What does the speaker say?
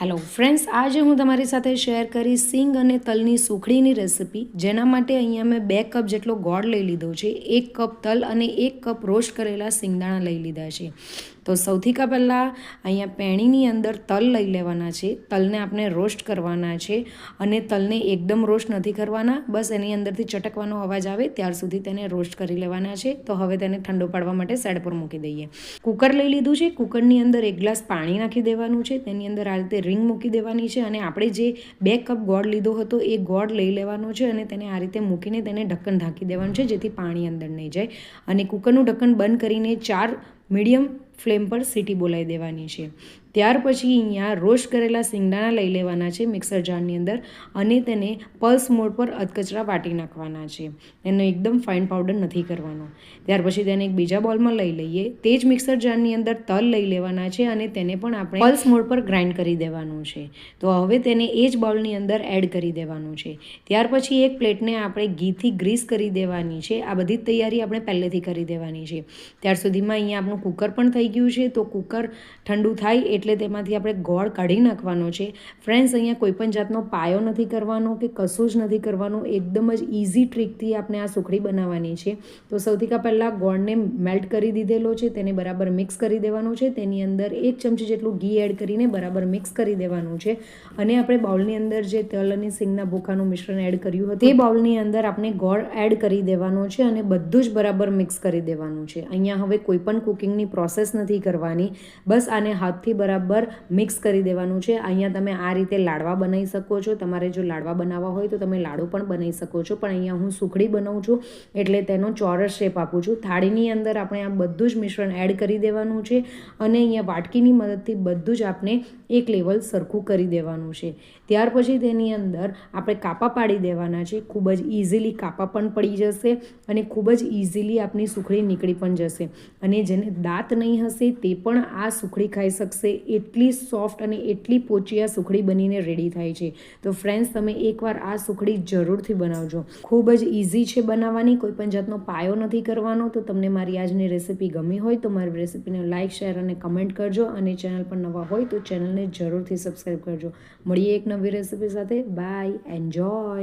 Hello friends, આજે હું તમારી સાથે શેર કરીશ સિંગ અને તલની સુખડીની રેસિપી, જેના માટે અહીંયા મેં 2 કપ જેટલો ગોળ લઈ લીધો છે, 1 કપ તલ અને 1 કપ રોસ્ટ કરેલા સિંગદાણા લઈ લીધા છે. તો સૌથી પહેલાં અહીંયા પેણીની અંદર તલ લઈ લેવાના છે. તલને આપણે રોસ્ટ કરવાના છે અને તલને એકદમ રોસ્ટ નથી કરવાના, બસ એની અંદરથી ચટકવાનો અવાજ આવે ત્યાર સુધી તેને રોસ્ટ કરી લેવાના છે. તો હવે તેને ઠંડો પાડવા માટે સાઈડ પર મૂકી દઈએ. કુકર લઈ લીધું છે. કુકરની અંદર 1 ગ્લાસ પાણી નાખી દેવાનું છે. તેની અંદર આ રીતે રીંગ મૂકી દેવાની છે અને આપણે જે 2 કપ ગોળ લીધો હતો એ ગોળ લઈ લેવાનો છે અને તેને આ રીતે મૂકીને તેને ઢક્કન ઢાંકી દેવાનું છે, જેથી પાણી અંદર નહીં જાય. અને કુકરનું ઢક્કન બંધ કરીને 4 મીડિયમ ફ્લેમ પર સીટી બોલાવી દેવાની છે. ત્યાર પછી અહીંયા રોસ્ટ કરેલા સિંગદાણા લઈ લેવાના છે મિક્સર જારની અંદર અને તેને પલ્સ મોડ પર અધકચરા વાટી નાખવાના છે. એનો એકદમ ફાઇન પાવડર નથી કરવાનો. ત્યાર પછી તેને એક બીજા બોલમાં લઈ લઈએ. તે જ મિક્સર જારની અંદર તલ લઈ લેવાના છે અને તેને પણ આપણે પલ્સ મોડ પર ગ્રાઇન્ડ કરી દેવાનું છે. તો હવે તેને એ જ બાઉલની અંદર એડ કરી દેવાનું છે. ત્યાર પછી એક પ્લેટને આપણે ઘીથી ગ્રીસ કરી દેવાની છે. આ બધી જ તૈયારી આપણે પહેલેથી કરી દેવાની છે. ત્યાર સુધીમાં અહીંયા આપણું કુકર પણ થઈ ગયું છે. તો કુકર ઠંડુ થાય એટલે તેમાંથી આપણે ગોળ કાઢી નાખવાનો છે. ફ્રેન્ડ્સ, અહીંયા કોઈપણ જાતનો પાયો નથી કરવાનો કે કશું જ નથી કરવાનું. એકદમ જ ઇઝી ટ્રીકથી આપણે આ સુખડી બનાવવાની છે. તો સૌથી પહેલાં ગોળને મેલ્ટ કરી દીધેલો છે, તેને બરાબર મિક્સ કરી દેવાનું છે. તેની અંદર 1 ચમચી જેટલું ઘી એડ કરીને બરાબર મિક્સ કરી દેવાનું છે. અને આપણે બાઉલની અંદર જે તલ અને સિંગના ભૂખાનું મિશ્રણ એડ કર્યું હતું તે બાઉલની અંદર આપણે ગોળ એડ કરી દેવાનો છે અને બધું જ બરાબર મિક્સ કરી દેવાનું છે. અહીંયા હવે કોઈપણ કુકિંગની પ્રોસેસ નથી કરવાની, બસ આને હાથથી બરાબર મિક્સ કરી દેવાનું છે. અહીંયા તમે આ રીતે લાડવા બનાવી શકો છો. તમારે જો લાડવા બનાવવા હોય તો તમે લાડુ પણ બનાવી શકો છો, પણ અહીંયા હું સુખડી બનાવું છું એટલે તેનો ચોરસ શેપ આપું છું. થાળીની અંદર આપણે આ બધું જ મિશ્રણ એડ કરી દેવાનું છે અને અહીંયા વાટકીની મદદથી બધું જ આપણે એક લેવલ સરખું કરી દેવાનું છે. ત્યાર પછી તેની અંદર આપણે કાપા પાડી દેવાના છે. ખૂબ જ ઇઝીલી કાપા પણ પડી જશે અને ખૂબ જ ઇઝીલી આપણી સુખડી નીકળી પણ જશે. અને જેને દાંત નહીં હશે તે પણ આ સુખડી ખાઈ શકશે. એટલી સોફ્ટ અને એટલી પોચી આ સુખડી બનીને રેડી થાય છે. તો ફ્રેન્ડ્સ, તમે એકવાર આ સુખડી જરૂરથી બનાવજો. ખૂબ જ ઇઝી છે બનાવવાની, કોઈ પણ જાતનો પાયો નથી કરવાનો. તો તમને મારી આજની રેસિપી ગમી હોય તો મારી રેસિપીને લાઇક, શેર અને કમેન્ટ કરજો અને ચેનલ પર નવા હોય તો ચેનલને જરૂરથી સબસ્ક્રાઈબ કરજો. મળીએ એક નવી રેસિપી સાથે. Bye, enjoy.